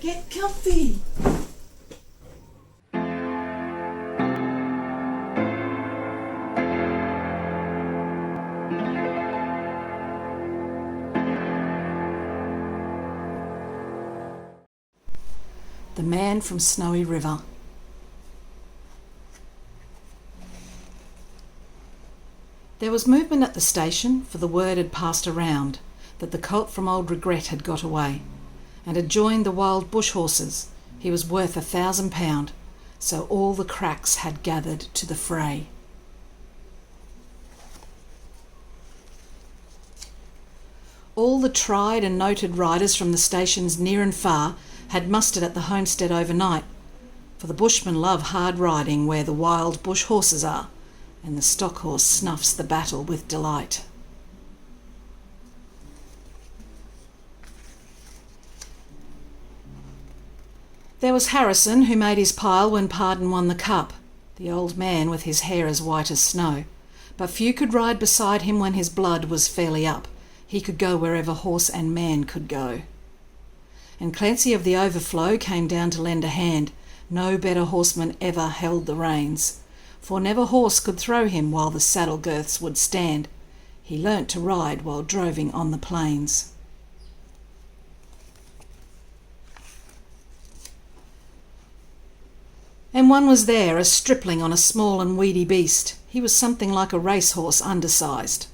Get comfy. The Man from Snowy River. There was movement at the station, for the word had passed around that the colt from Old Regret had got away, and had joined the wild bush horses. He was worth £1,000, so all the cracks had gathered to the fray. All the tried and noted riders from the stations near and far had mustered at the homestead overnight, for the bushmen love hard riding where the wild bush horses are, and the stock horse snuffs the battle with delight. There was Harrison, who made his pile when Pardon won the cup, the old man with his hair as white as snow, but few could ride beside him when his blood was fairly up. He could go wherever horse and man could go. And Clancy of the Overflow came down to lend a hand. No better horseman ever held the reins, for never horse could throw him while the saddle girths would stand. He learnt to ride while droving on the plains. And one was there, a stripling on a small and weedy beast. He was something like a racehorse undersized,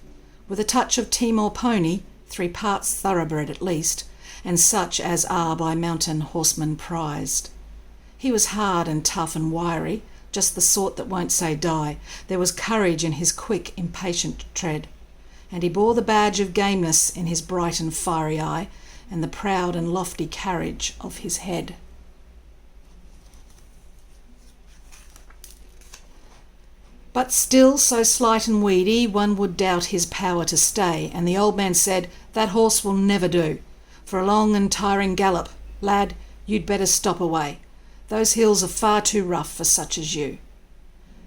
with a touch of Timor pony, 3 parts thoroughbred at least, and such as are by mountain horsemen prized. He was hard and tough and wiry, just the sort that won't say die. There was courage in his quick, impatient tread, and he bore the badge of gameness in his bright and fiery eye, and the proud and lofty carriage of his head. But still so slight and weedy, one would doubt his power to stay, and the old man said, "That horse will never do. For a long and tiring gallop, lad, you'd better stop away. Those hills are far too rough for such as you."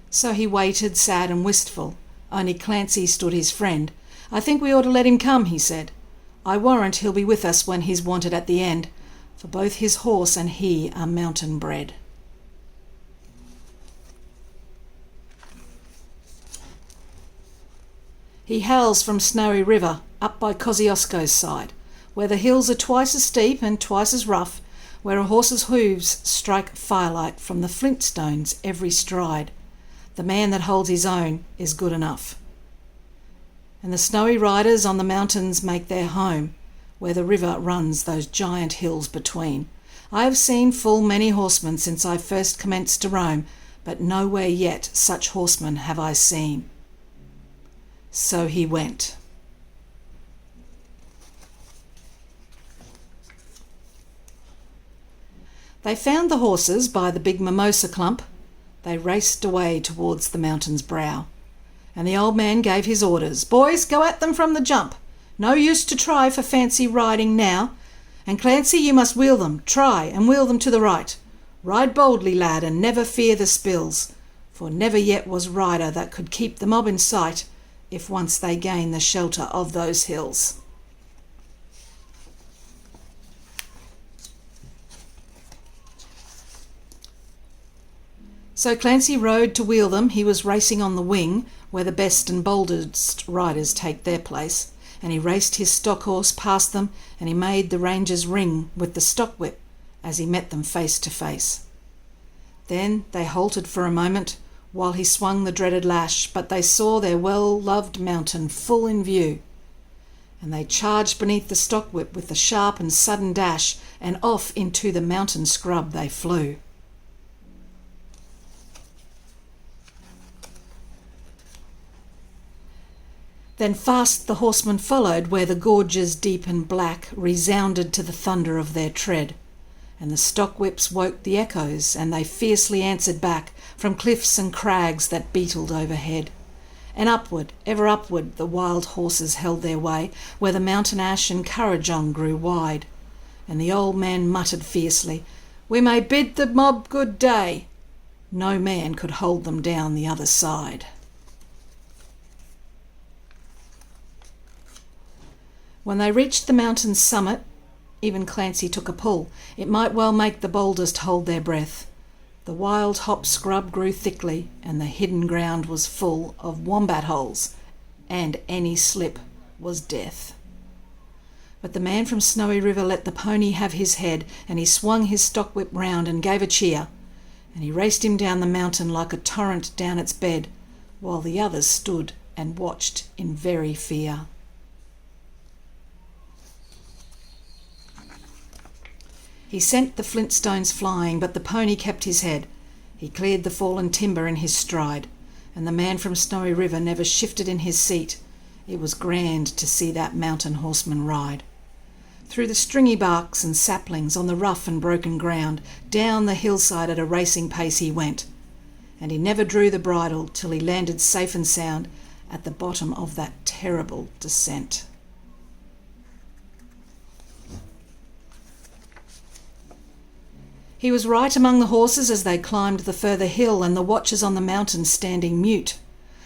So he waited, sad and wistful. Only Clancy stood his friend. "I think we ought to let him come," he said. "I warrant he'll be with us when he's wanted at the end, for both his horse and he are mountain bred." He hails from Snowy River, up by Kosciuszko's side, where the hills are twice as steep and twice as rough, where a horse's hooves strike firelight from the flint stones every stride. The man that holds his own is good enough. And the snowy riders on the mountains make their home, where the river runs those giant hills between. I have seen full many horsemen since I first commenced to roam, but nowhere yet such horsemen have I seen. So he went. They found the horses by the big mimosa clump. They raced away towards the mountain's brow, and the old man gave his orders. "Boys, go at them from the jump. No use to try for fancy riding now. And Clancy, you must wheel them. Try and wheel them to the right. Ride boldly, lad, and never fear the spills, for never yet was rider that could keep the mob in sight if once they gain the shelter of those hills." So Clancy rode to wheel them. He was racing on the wing, where the best and boldest riders take their place, and he raced his stock horse past them, and he made the rangers ring with the stock whip as he met them face to face. Then they halted for a moment while he swung the dreaded lash, but they saw their well-loved mountain full in view, and they charged beneath the stock whip with a sharp and sudden dash, and off into the mountain scrub they flew. Then fast the horsemen followed, where the gorges deep and black resounded to the thunder of their tread, and the stock whips woke the echoes, and they fiercely answered back from cliffs and crags that beetled overhead. And upward, ever upward, the wild horses held their way, where the mountain ash and Kurrajong grew wide, and the old man muttered fiercely, "We may bid the mob good day." No man could hold them down the other side. When they reached the mountain's summit, even Clancy took a pull. It might well make the boldest hold their breath. The wild hop scrub grew thickly, and the hidden ground was full of wombat holes, and any slip was death. But the man from Snowy River let the pony have his head, and he swung his stockwhip round and gave a cheer, and he raced him down the mountain like a torrent down its bed, while the others stood and watched in very fear. He sent the flint stones flying, but the pony kept his head. He cleared the fallen timber in his stride, and the man from Snowy River never shifted in his seat. It was grand to see that mountain horseman ride. Through the stringy barks and saplings on the rough and broken ground, down the hillside at a racing pace he went, and he never drew the bridle till he landed safe and sound at the bottom of that terrible descent. He was right among the horses as they climbed the further hill, and the watchers on the mountain, standing mute,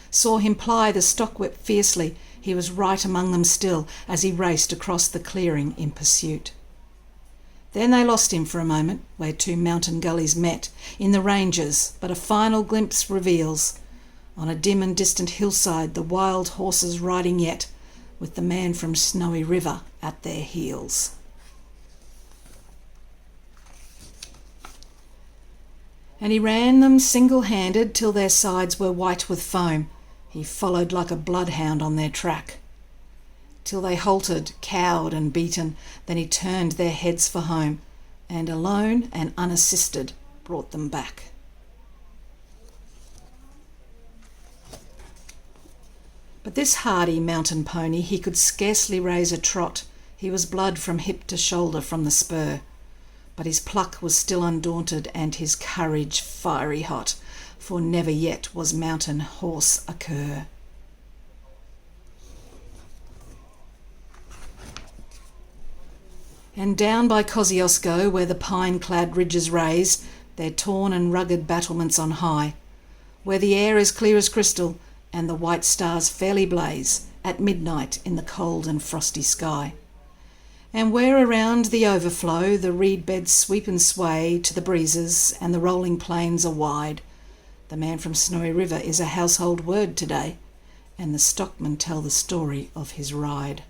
saw him ply the stockwhip fiercely. He was right among them still as he raced across the clearing in pursuit. Then they lost him for a moment, where two mountain gullies met, in the ranges, but a final glimpse reveals, on a dim and distant hillside, the wild horses riding yet, with the man from Snowy River at their heels. And he ran them single-handed till their sides were white with foam. He followed like a bloodhound on their track, till they halted, cowed and beaten. Then he turned their heads for home, and alone and unassisted brought them back. But this hardy mountain pony, he could scarcely raise a trot. He was blood from hip to shoulder from the spur. But his pluck was still undaunted, and his courage fiery hot, for never yet was mountain horse a cur. And down by Kosciuszko, where the pine-clad ridges raise their torn and rugged battlements on high, where the air is clear as crystal, and the white stars fairly blaze at midnight in the cold and frosty sky, and where around the overflow the reed beds sweep and sway to the breezes, and the rolling plains are wide, the man from Snowy River is a household word today, and the stockmen tell the story of his ride.